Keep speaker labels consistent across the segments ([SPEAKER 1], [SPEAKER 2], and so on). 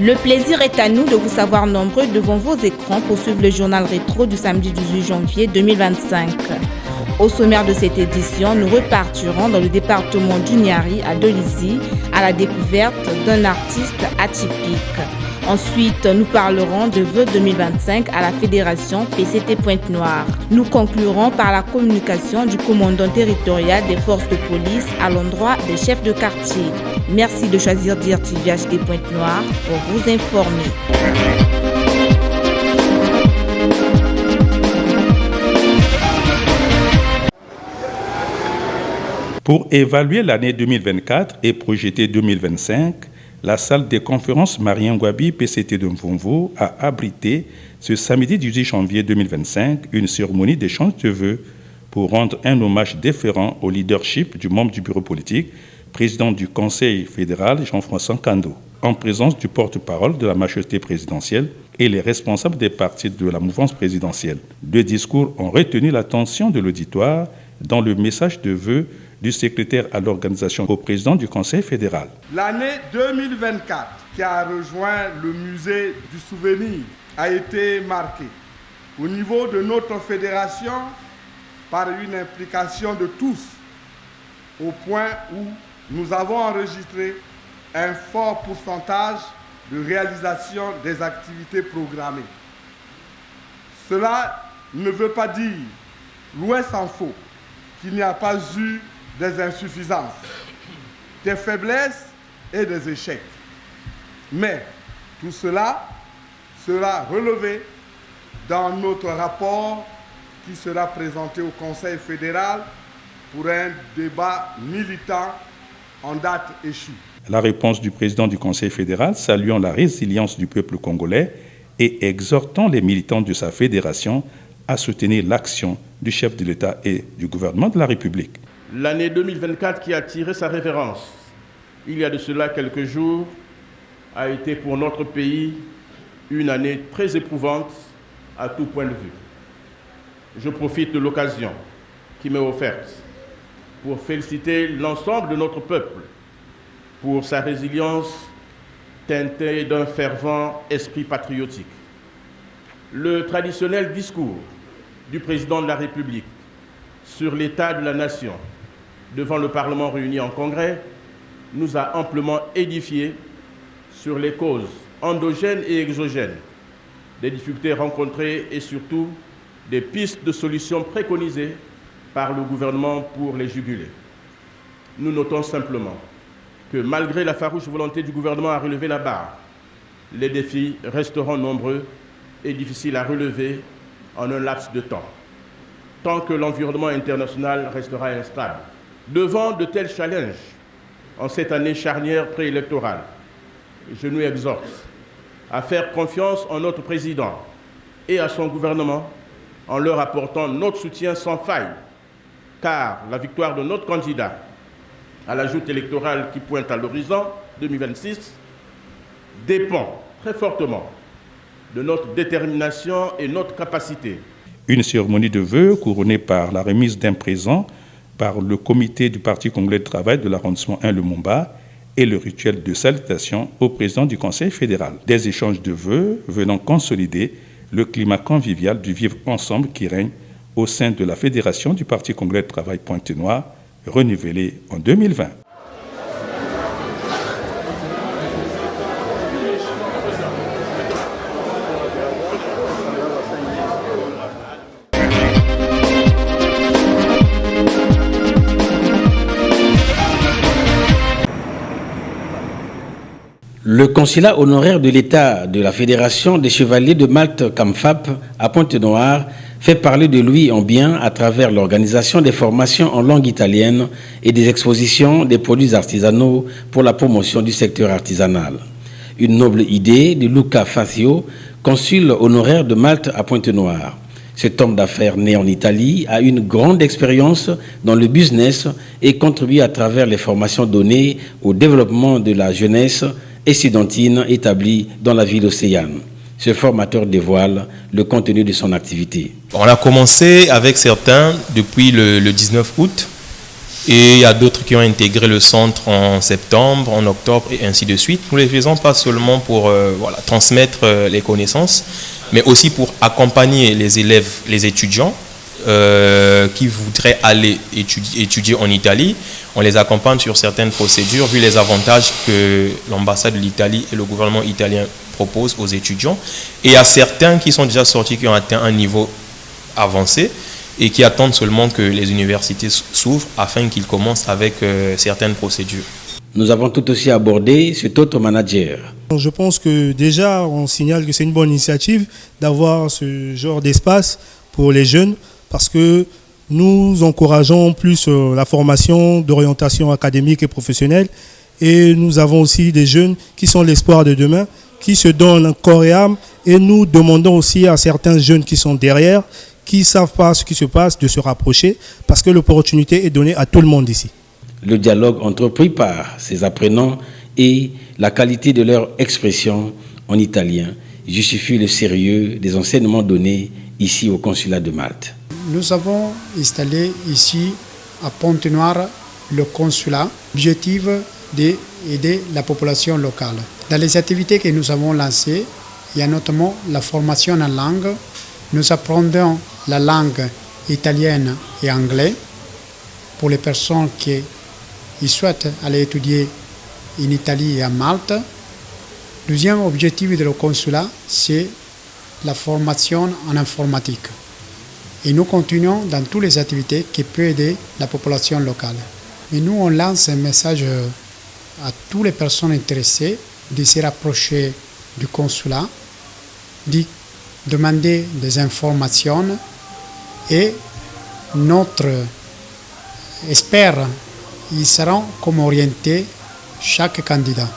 [SPEAKER 1] Le plaisir est à nous de vous savoir nombreux devant vos écrans pour suivre le journal rétro du samedi 18 janvier 2025. Au sommaire de cette édition, nous repartirons dans le département du Niari à Dolizy à la découverte d'un artiste atypique. Ensuite, nous parlerons de vœux 2025 à la Fédération PCT Pointe-Noire. Nous conclurons par la communication du commandant territorial des forces de police à l'endroit des chefs de quartier. Merci de choisir DIRTV HD Pointe-Noire pour vous informer.
[SPEAKER 2] Pour évaluer l'année 2024 et projeter 2025, la salle des conférences Marien Ngouabi PCT de Mvumvu a abrité ce samedi 18 janvier 2025 une cérémonie d'échange de vœux pour rendre un hommage déférent au leadership du membre du bureau politique, président du Conseil fédéral Jean-François Nkando, en présence du porte-parole de la majorité présidentielle et les responsables des partis de la mouvance présidentielle. Deux discours ont retenu l'attention de l'auditoire dans le message de vœux du secrétaire à l'organisation au président du Conseil fédéral.
[SPEAKER 3] L'année 2024 qui a rejoint le musée du souvenir a été marquée au niveau de notre fédération par une implication de tous au point où nous avons enregistré un fort pourcentage de réalisation des activités programmées. Cela ne veut pas dire, loin s'en faut, qu'il n'y a pas eu des insuffisances, des faiblesses et des échecs. Mais tout cela sera relevé dans notre rapport qui sera présenté au Conseil fédéral pour un débat militant en date échue.
[SPEAKER 2] La réponse du président du Conseil fédéral saluant la résilience du peuple congolais et exhortant les militants de sa fédération à soutenir l'action du chef de l'État et du gouvernement de la République.
[SPEAKER 4] L'année 2024 qui a tiré sa révérence, il y a de cela quelques jours, a été pour notre pays une année très éprouvante à tout point de vue. Je profite de l'occasion qui m'est offerte pour féliciter l'ensemble de notre peuple pour sa résilience teintée d'un fervent esprit patriotique. Le traditionnel discours du président de la République sur l'état de la nation devant le Parlement réuni en congrès nous a amplement édifiés sur les causes endogènes et exogènes des difficultés rencontrées et surtout des pistes de solutions préconisées par le gouvernement pour les juguler. Nous notons simplement que malgré la farouche volonté du gouvernement à relever la barre, les défis resteront nombreux et difficiles à relever en un laps de temps, tant que l'environnement international restera instable. Devant de tels challenges, en cette année charnière préélectorale, je nous exhorte à faire confiance en notre président et à son gouvernement en leur apportant notre soutien sans faille, car la victoire de notre candidat à la joute électorale qui pointe à l'horizon 2026 dépend très fortement de notre détermination et notre capacité.
[SPEAKER 2] Une cérémonie de vœux couronnée par la remise d'un présent par le comité du Parti congolais de travail de l'arrondissement 1 Lumumba et le rituel de salutation au président du Conseil fédéral. Des échanges de vœux venant consolider le climat convivial du vivre ensemble qui règne au sein de la Fédération du Parti congolais de travail Pointe-Noire, renouvelée en 2020.
[SPEAKER 5] Le consulat honoraire de l'État de la Fédération des Chevaliers de Malte CAMFAP à Pointe-Noire fait parler de lui en bien à travers l'organisation des formations en langue italienne et des expositions des produits artisanaux pour la promotion du secteur artisanal. Une noble idée de Luca Fazio, consul honoraire de Malte à Pointe-Noire. Cet homme d'affaires né en Italie a une grande expérience dans le business et contribue à travers les formations données au développement de la jeunesse estudiantine établie dans la ville océane. Ce formateur dévoile le contenu de son activité.
[SPEAKER 6] On a commencé avec certains depuis le 19 août Et il y a d'autres qui ont intégré le centre en septembre, en octobre et ainsi de suite. Nous ne les faisons pas seulement pour transmettre les connaissances, mais aussi pour accompagner les élèves, les étudiants qui voudraient aller étudier en Italie. On les accompagne sur certaines procédures, vu les avantages que l'ambassade de l'Italie et le gouvernement italien proposent aux étudiants. Et il y a certains qui sont déjà sortis, qui ont atteint un niveau avancé et qui attendent seulement que les universités s'ouvrent afin qu'ils commencent avec certaines procédures.
[SPEAKER 5] Nous avons tout aussi abordé cet autre manager.
[SPEAKER 7] Je pense que déjà, on signale que c'est une bonne initiative d'avoir ce genre d'espace pour les jeunes parce que nous encourageons plus la formation d'orientation académique et professionnelle et nous avons aussi des jeunes qui sont l'espoir de demain, qui se donnent corps et âme et nous demandons aussi à certains jeunes qui sont derrière, qui ne savent pas ce qui se passe, de se rapprocher parce que l'opportunité est donnée à tout le monde ici.
[SPEAKER 5] Le dialogue entrepris par ces apprenants et la qualité de leur expression en italien justifie le sérieux des enseignements donnés ici au consulat de Malte.
[SPEAKER 8] Nous avons installé ici à Pointe-Noire le consulat, l'objectif d'aider la population locale. Dans les activités que nous avons lancées, il y a notamment la formation en langue. Nous apprenons la langue italienne et anglaise pour les personnes qui souhaitent aller étudier en Italie et à Malte. Deuxième objectif de le consulat, c'est la formation en informatique. Et nous continuons dans toutes les activités qui peuvent aider la population locale. Et nous, on lance un message à toutes les personnes intéressées de se rapprocher du consulat, de demander des informations et notre espère ils seront comme orientés chaque candidat.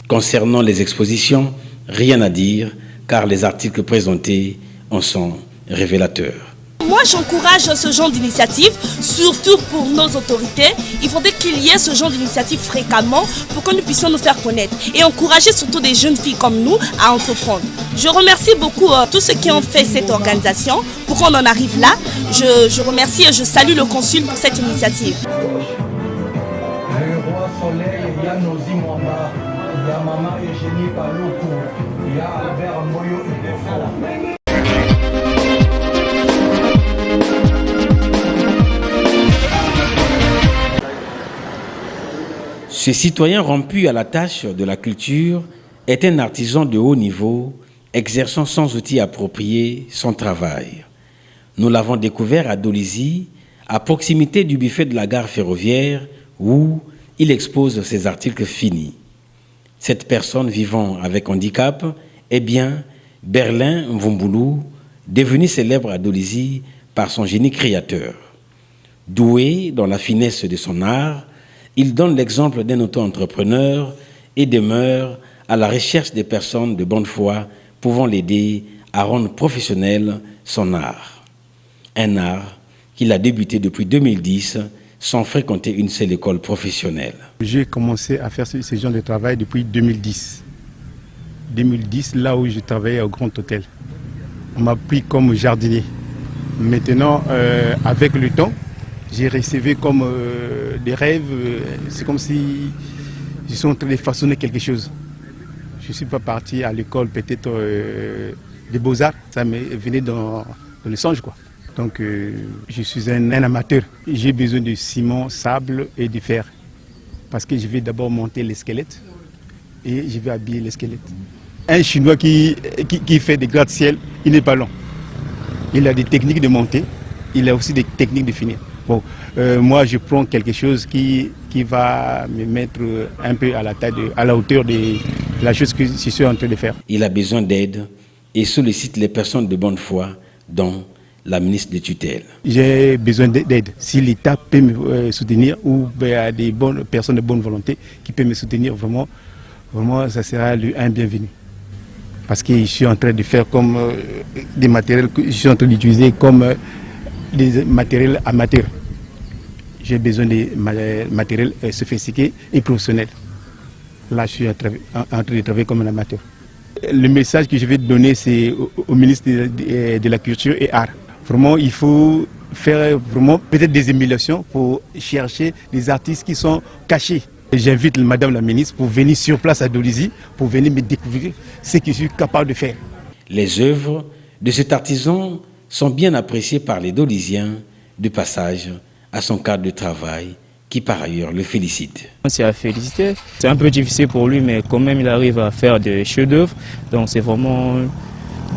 [SPEAKER 5] Concernant les expositions, rien à dire car les articles présentés en sont révélateurs.
[SPEAKER 9] Moi, j'encourage ce genre d'initiative, surtout pour nos autorités. Il faudrait qu'il y ait ce genre d'initiative fréquemment pour que nous puissions nous faire connaître et encourager surtout des jeunes filles comme nous à entreprendre. Je remercie beaucoup tous ceux qui ont fait cette organisation pour qu'on en arrive là. Je remercie et je salue le consul pour cette initiative.
[SPEAKER 10] Le roi soleil, il y a Nozi Mwamba, il y a Maman Eugénie Paloukou, il y a Albert Moyo Idefo.
[SPEAKER 5] Ce citoyen rompu à la tâche de la culture est un artisan de haut niveau, exerçant sans outils appropriés son travail. Nous l'avons découvert à Dolisie, à proximité du buffet de la gare ferroviaire, où il expose ses articles finis. Cette personne vivant avec handicap est bien Berlin Mvumboulou, devenu célèbre à Dolisie par son génie créateur. Doué dans la finesse de son art, il donne l'exemple d'un auto-entrepreneur et demeure à la recherche des personnes de bonne foi pouvant l'aider à rendre professionnel son art. Un art qu'il a débuté depuis 2010 sans fréquenter une seule école professionnelle.
[SPEAKER 11] J'ai commencé à faire ce genre de travail depuis 2010. 2010, là où je travaillais au Grand Hôtel. On m'a pris comme jardinier. Maintenant, avec le temps, j'ai recevé comme des rêves. C'est comme si je suis en train de façonner quelque chose. Je ne suis pas parti à l'école peut-être des beaux-arts. Ça me venait dans le songe, quoi. Donc je suis un amateur. J'ai besoin de ciment, sable et de fer. Parce que je vais d'abord monter les squelettes et je vais habiller les squelettes. Un Chinois qui fait des gratte-ciel, il n'est pas long. Il a des techniques de monter, il a aussi des techniques de finir. Bon, moi je prends quelque chose qui va me mettre un peu à la hauteur de la chose que je suis en train de faire.
[SPEAKER 5] Il a besoin d'aide et sollicite les personnes de bonne foi, dont la ministre de tutelle. J'ai
[SPEAKER 11] besoin d'aide. Si l'État peut me soutenir ou il y a des bonnes personnes de bonne volonté qui peuvent me soutenir, vraiment ça sera un bienvenu. Parce que je suis en train de faire comme des matériels que je suis en train d'utiliser comme des matériels amateurs. J'ai besoin de matériels sophistiqués et professionnels. Là, je suis en train de travailler comme un amateur. Le message que je vais donner, c'est au ministre de la Culture et Art. Vraiment, il faut faire vraiment peut-être des émulations pour chercher les artistes qui sont cachés. J'invite Madame la ministre pour venir sur place à Dolisie, pour venir me découvrir ce que je suis capable de faire.
[SPEAKER 5] Les œuvres de cet artisan sont bien appréciées par les Dolisiens de passage à son cadre de travail qui par ailleurs le félicite.
[SPEAKER 12] C'est à féliciter. C'est un peu difficile pour lui, mais quand même il arrive à faire des chefs-d'œuvre. Donc c'est vraiment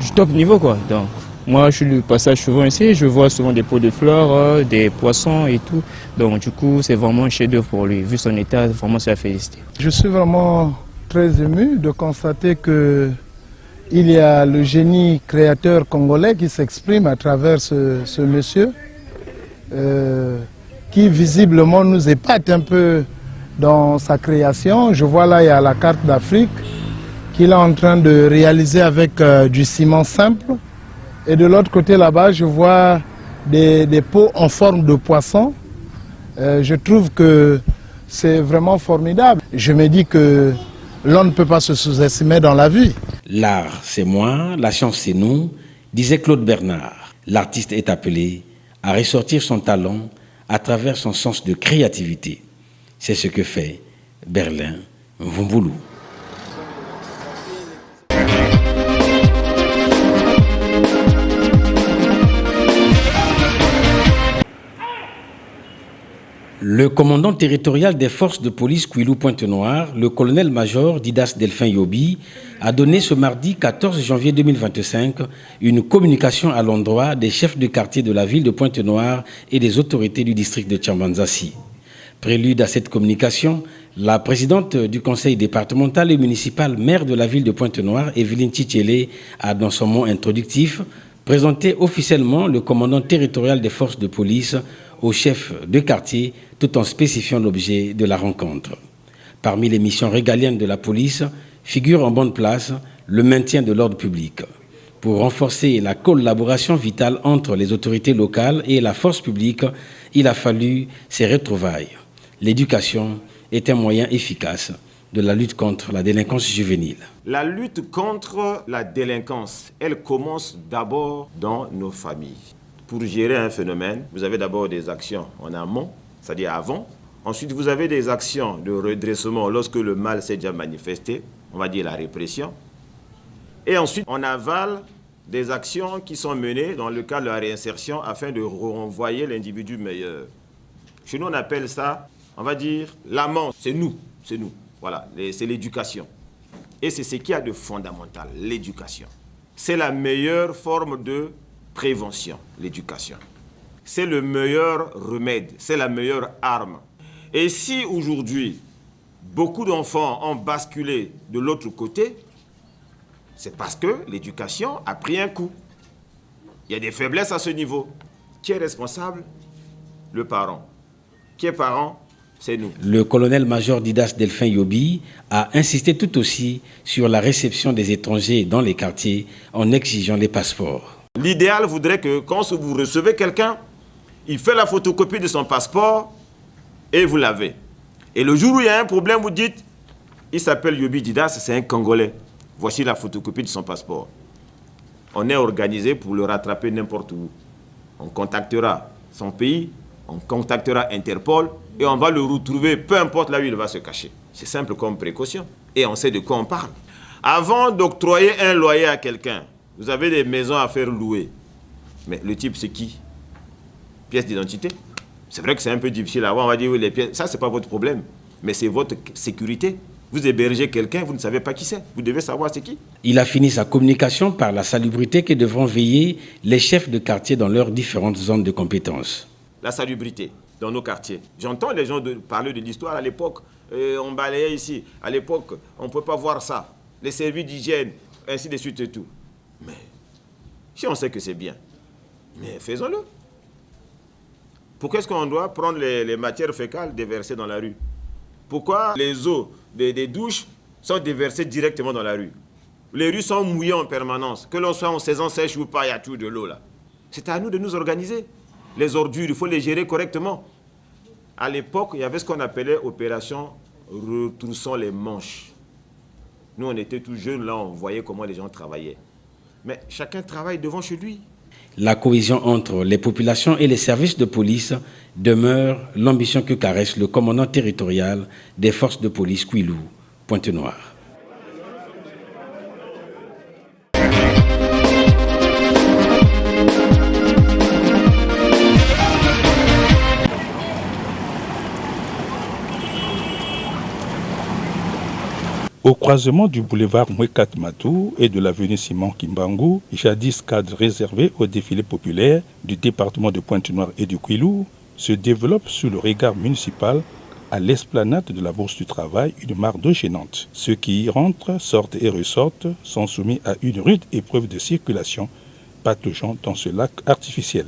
[SPEAKER 12] du top niveau, quoi. Donc moi je suis de passage souvent ici, je vois souvent des pots de fleurs, des poissons et tout. Donc du coup c'est vraiment un chef-d'œuvre pour lui. Vu son état, vraiment c'est à féliciter.
[SPEAKER 13] Je suis vraiment très ému de constater que il y a le génie créateur congolais qui s'exprime à travers ce monsieur. Qui visiblement nous épate un peu dans sa création. Je vois là, il y a la carte d'Afrique qu'il est en train de réaliser avec du ciment simple. Et de l'autre côté là-bas, je vois des pots en forme de poisson. Je trouve que c'est vraiment formidable. Je me dis que l'on ne peut pas se sous-estimer dans la vie.
[SPEAKER 5] L'art, c'est moi, la science, c'est nous, disait Claude Bernard. L'artiste est appelé à ressortir son talent à travers son sens de créativité. C'est ce que fait Berlin Mvumvulu. Le commandant territorial des forces de police Kouilou-Pointe-Noire, le colonel-major Didas Delphin Yobi, a donné ce mardi 14 janvier 2025 une communication à l'endroit des chefs de quartier de la ville de Pointe-Noire et des autorités du district de Tchambanzassi. Prélude à cette communication, la présidente du conseil départemental et municipal maire de la ville de Pointe-Noire, Evelyne Tchitchele, a dans son mot introductif présenté officiellement le commandant territorial des forces de police au chef de quartier tout en spécifiant l'objet de la rencontre. Parmi les missions régaliennes de la police figure en bonne place le maintien de l'ordre public. Pour renforcer la collaboration vitale entre les autorités locales et la force publique, il a fallu ces retrouvailles. L'éducation est un moyen efficace de la lutte contre la délinquance juvénile.
[SPEAKER 14] La lutte contre la délinquance, elle commence d'abord dans nos familles. Pour gérer un phénomène, vous avez d'abord des actions en amont, c'est-à-dire avant. Ensuite, vous avez des actions de redressement lorsque le mal s'est déjà manifesté, on va dire la répression. Et ensuite, en aval, des actions qui sont menées dans le cadre de la réinsertion afin de renvoyer l'individu meilleur. Chez nous, on appelle ça, on va dire, l'amont. C'est nous. Voilà, c'est l'éducation. Et c'est ce qu'il y a de fondamental, l'éducation. C'est la meilleure forme de prévention, l'éducation. C'est le meilleur remède, c'est la meilleure arme. Et si aujourd'hui, beaucoup d'enfants ont basculé de l'autre côté, c'est parce que l'éducation a pris un coup. Il y a des faiblesses à ce niveau. Qui est responsable? Le parent. Qui est parent? C'est nous.
[SPEAKER 5] Le colonel-major Didas Delphin Yobi a insisté tout aussi sur la réception des étrangers dans les quartiers en exigeant les passeports.
[SPEAKER 14] L'idéal voudrait que quand vous recevez quelqu'un, il fait la photocopie de son passeport et vous l'avez. Et le jour où il y a un problème, vous dites, il s'appelle Yobi Didas, c'est un Congolais. Voici la photocopie de son passeport. On est organisé pour le rattraper n'importe où. On contactera son pays, on contactera Interpol et on va le retrouver, peu importe là où il va se cacher. C'est simple comme précaution. Et on sait de quoi on parle. Avant d'octroyer un loyer à quelqu'un, vous avez des maisons à faire louer. Mais le type, c'est qui? Pièce d'identité. C'est vrai que c'est un peu difficile à voir. On va dire, oui, les pièces, ça, c'est pas votre problème. Mais c'est votre sécurité. Vous hébergez quelqu'un, vous ne savez pas qui c'est. Vous devez savoir c'est qui.
[SPEAKER 5] Il a fini sa communication par la salubrité que devront veiller les chefs de quartier dans leurs différentes zones de compétences.
[SPEAKER 14] La salubrité dans nos quartiers. J'entends les gens parler de l'histoire à l'époque. On balayait ici. À l'époque, on ne peut pas voir ça. Les services d'hygiène, ainsi de suite et tout. Mais si on sait que c'est bien, mais faisons-le. Pourquoi est-ce qu'on doit prendre les matières fécales déversées dans la rue? Pourquoi les eaux des douches sont déversées directement dans la rue? Les rues sont mouillées en permanence. Que l'on soit en saison sèche ou pas, il y a toujours de l'eau là. C'est à nous de nous organiser. Les ordures, il faut les gérer correctement. À l'époque, il y avait ce qu'on appelait opération retroussons les manches. Nous, on était tout jeunes là, on voyait comment les gens travaillaient. Mais chacun travaille devant chez lui.
[SPEAKER 5] La cohésion entre les populations et les services de police demeure l'ambition que caresse le commandant territorial des forces de police Kouilou, Pointe-Noire.
[SPEAKER 2] Au croisement du boulevard Mwekat Matou et de l'avenue Simon Kimbangu, jadis cadre réservé aux défilés populaires du département de Pointe-Noire et du Kouilou, se développe sous le regard municipal à l'esplanade de la Bourse du Travail une mare d'eau gênante. Ceux qui y rentrent, sortent et ressortent sont soumis à une rude épreuve de circulation pataugeant dans ce lac artificiel.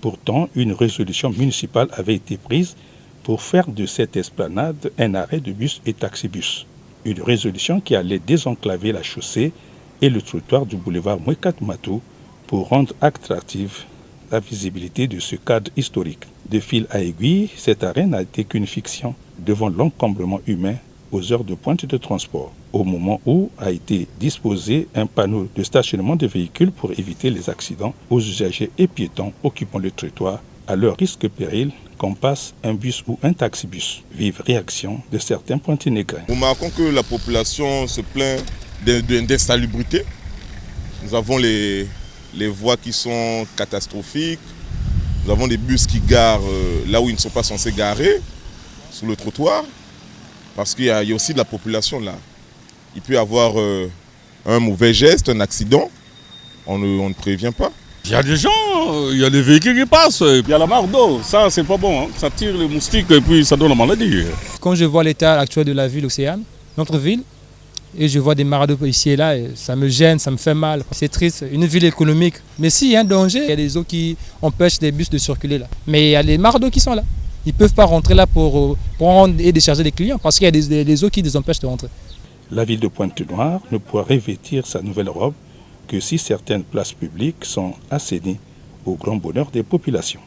[SPEAKER 2] Pourtant, une résolution municipale avait été prise pour faire de cette esplanade un arrêt de bus et taxibus. Une résolution qui allait désenclaver la chaussée et le trottoir du boulevard Mwekat Matou pour rendre attractive la visibilité de ce cadre historique. De fil à aiguille, cet arrêt n'a été qu'une fiction devant l'encombrement humain aux heures de pointe de transport, au moment où a été disposé un panneau de stationnement de véhicules pour éviter les accidents aux usagers et piétons occupant le trottoir à leur risque et péril qu'on passe un bus ou un taxibus. Vive réaction de certains Pointe-Négrins.
[SPEAKER 15] Nous remarquons que la population se plaint d'insalubrité. Nous avons les voies qui sont catastrophiques. Nous avons des bus qui garent là où ils ne sont pas censés garer, sur le trottoir. Parce qu'il y a aussi de la population là. Il peut y avoir un mauvais geste, un accident. On ne prévient pas.
[SPEAKER 16] Il y a des gens, il y a des véhicules qui passent, il y a la mare d'eau, ça c'est pas bon, hein. Ça tire les moustiques et puis ça donne la maladie.
[SPEAKER 17] Quand je vois l'état actuel de la ville Océane, notre ville, et je vois des mares d'eau ici et là, et ça me gêne, ça me fait mal. C'est triste, une ville économique. Mais s'il y a un danger, il y a des eaux qui empêchent les bus de circuler là. Mais il y a les mares d'eau qui sont là. Ils ne peuvent pas rentrer là pour prendre et décharger les clients parce qu'il y a des eaux qui les empêchent de rentrer.
[SPEAKER 2] La ville de Pointe-Noire ne pourra revêtir sa nouvelle robe que si certaines places publiques sont assainies au grand bonheur des populations.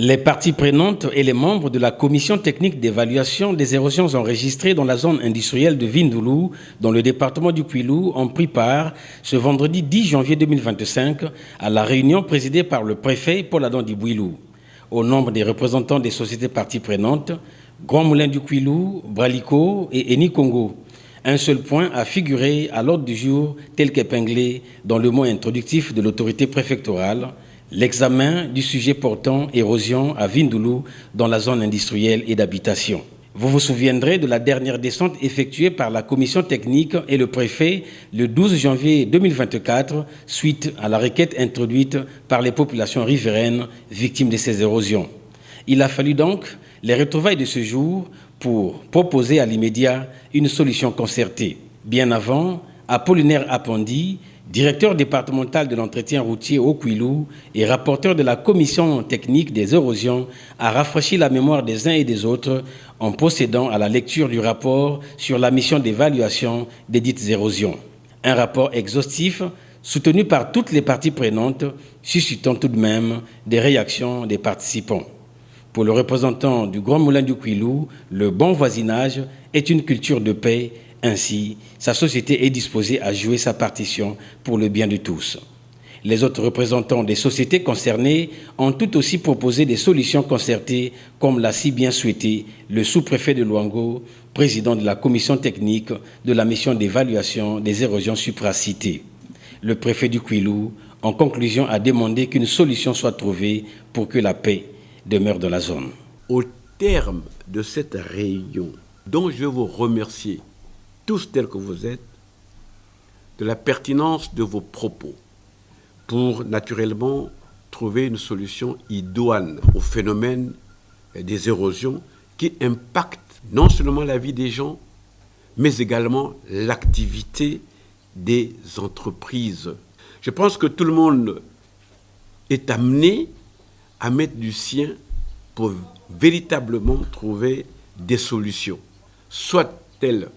[SPEAKER 5] Les parties prenantes et les membres de la commission technique d'évaluation des érosions enregistrées dans la zone industrielle de Vindoulou, dans le département du Kouilou, ont pris part ce vendredi 10 janvier 2025 à la réunion présidée par le préfet Paul-Adam Dibouilou. Au nombre des représentants des sociétés parties prenantes, Grand Moulin du Kouilou, Bralico et Eni Congo. Un seul point a figuré à l'ordre du jour tel qu'épinglé dans le mot introductif de l'autorité préfectorale, l'examen du sujet portant érosion à Vindoulou dans la zone industrielle et d'habitation. Vous vous souviendrez de la dernière descente effectuée par la commission technique et le préfet le 12 janvier 2024 suite à la requête introduite par les populations riveraines victimes de ces érosions. Il a fallu donc les retrouvailles de ce jour pour proposer à l'immédiat une solution concertée. Bien avant, Apollinaire Apandi, directeur départemental de l'entretien routier au Kouilou et rapporteur de la commission technique des érosions, a rafraîchi la mémoire des uns et des autres en procédant à la lecture du rapport sur la mission d'évaluation des dites érosions. Un rapport exhaustif soutenu par toutes les parties prenantes, suscitant tout de même des réactions des participants. Pour le représentant du Grand Moulin du Kouilou, le bon voisinage est une culture de paix. Ainsi, sa société est disposée à jouer sa partition pour le bien de tous. Les autres représentants des sociétés concernées ont tout aussi proposé des solutions concertées, comme l'a si bien souhaité le sous-préfet de Luango, président de la commission technique de la mission d'évaluation des érosions supracitées. Le préfet du Kouilou, en conclusion, a demandé qu'une solution soit trouvée pour que la paix demeure dans la zone.
[SPEAKER 18] Au terme de cette réunion, dont je veux vous remercier, tous tels que vous êtes, de la pertinence de vos propos pour naturellement trouver une solution idoine au phénomène des érosions qui impactent non seulement la vie des gens, mais également l'activité des entreprises. Je pense que tout le monde est amené à mettre du sien pour véritablement trouver des solutions, soit-elles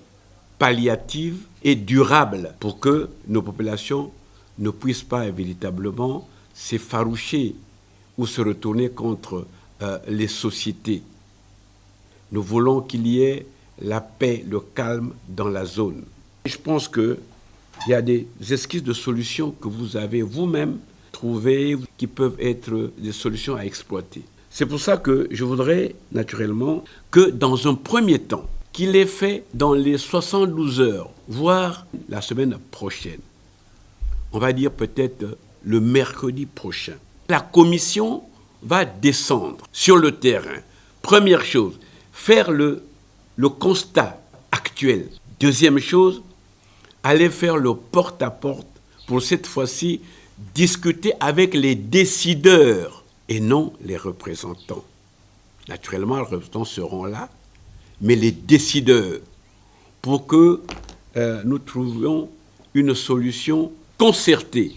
[SPEAKER 18] palliative et durable pour que nos populations ne puisse pas véritablement s'effaroucher ou se retourner contre les sociétés. Nous voulons qu'il y ait la paix, le calme dans la zone. Je pense qu'il y a des esquisses de solutions que vous avez vous-même trouvées qui peuvent être des solutions à exploiter. C'est pour ça que je voudrais naturellement que dans un premier temps, qu'il est fait dans les 72 heures, voire la semaine prochaine. On va dire peut-être le mercredi prochain. La commission va descendre sur le terrain. Première chose, faire le constat actuel. Deuxième chose, aller faire le porte-à-porte pour cette fois-ci discuter avec les décideurs et non les représentants. Naturellement, les représentants seront là, mais les décideurs, pour que nous trouvions une solution concertée.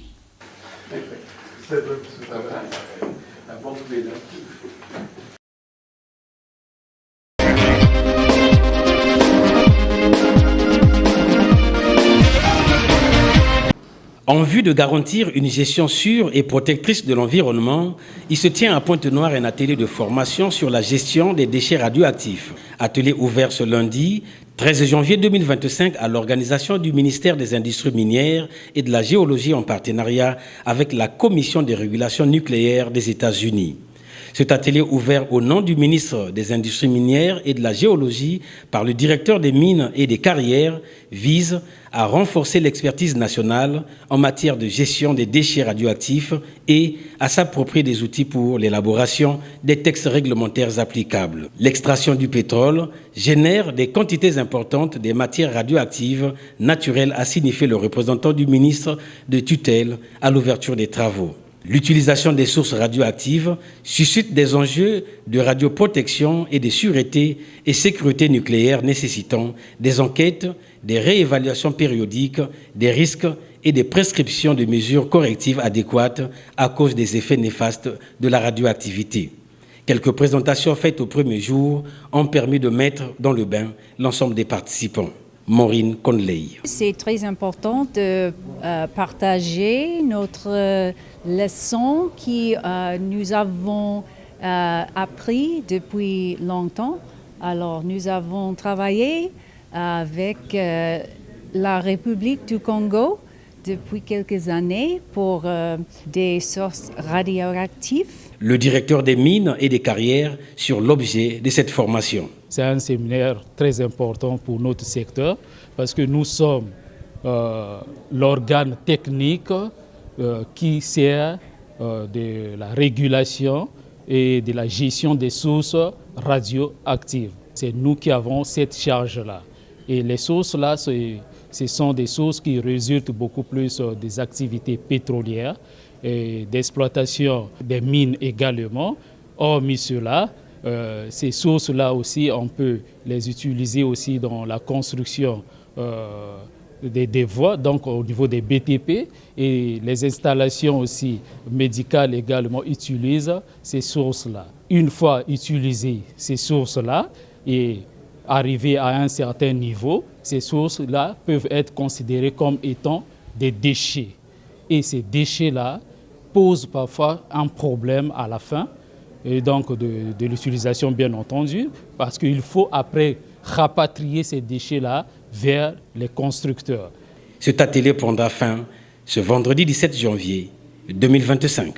[SPEAKER 5] En vue de garantir une gestion sûre et protectrice de l'environnement, il se tient à Pointe-Noire un atelier de formation sur la gestion des déchets radioactifs. Atelier ouvert ce lundi, 13 janvier 2025, à l'organisation du ministère des Industries minières et de la Géologie en partenariat avec la Commission de régulation nucléaire des États-Unis. Cet atelier ouvert au nom du ministre des Industries minières et de la Géologie par le directeur des mines et des carrières vise à renforcer l'expertise nationale en matière de gestion des déchets radioactifs et à s'approprier des outils pour l'élaboration des textes réglementaires applicables. L'extraction du pétrole génère des quantités importantes des matières radioactives naturelles, a signifié le représentant du ministre de tutelle à l'ouverture des travaux. L'utilisation des sources radioactives suscite des enjeux de radioprotection et de sûreté et sécurité nucléaire nécessitant des enquêtes, des réévaluations périodiques, des risques et des prescriptions de mesures correctives adéquates à cause des effets néfastes de la radioactivité. Quelques présentations faites au premier jour ont permis de mettre dans le bain l'ensemble des participants. Maureen Conley.
[SPEAKER 19] C'est très important de partager notre leçon que nous avons appris depuis longtemps. Alors, nous avons travaillé avec la République du Congo depuis quelques années pour des sources radioactives.
[SPEAKER 5] Le directeur des mines et des carrières sur l'objet de cette formation.
[SPEAKER 20] C'est un séminaire très important pour notre secteur parce que nous sommes l'organe technique qui sert de la régulation et de la gestion des sources radioactives. C'est nous qui avons cette charge-là. Et les sources-là, ce sont des sources qui résultent beaucoup plus des activités pétrolières et d'exploitation des mines également. Hormis cela, ces sources-là aussi, on peut les utiliser aussi dans la construction des voies, donc au niveau des BTP, et les installations aussi médicales également utilisent ces sources-là. Une fois utilisées ces sources-là et arrivées à un certain niveau, ces sources-là peuvent être considérées comme étant des déchets. Et ces déchets-là posent parfois un problème à la fin, et donc de l'utilisation bien entendu, parce qu'il faut après rapatrier ces déchets-là vers les constructeurs.
[SPEAKER 5] Cet atelier prendra fin ce vendredi 17 janvier 2025.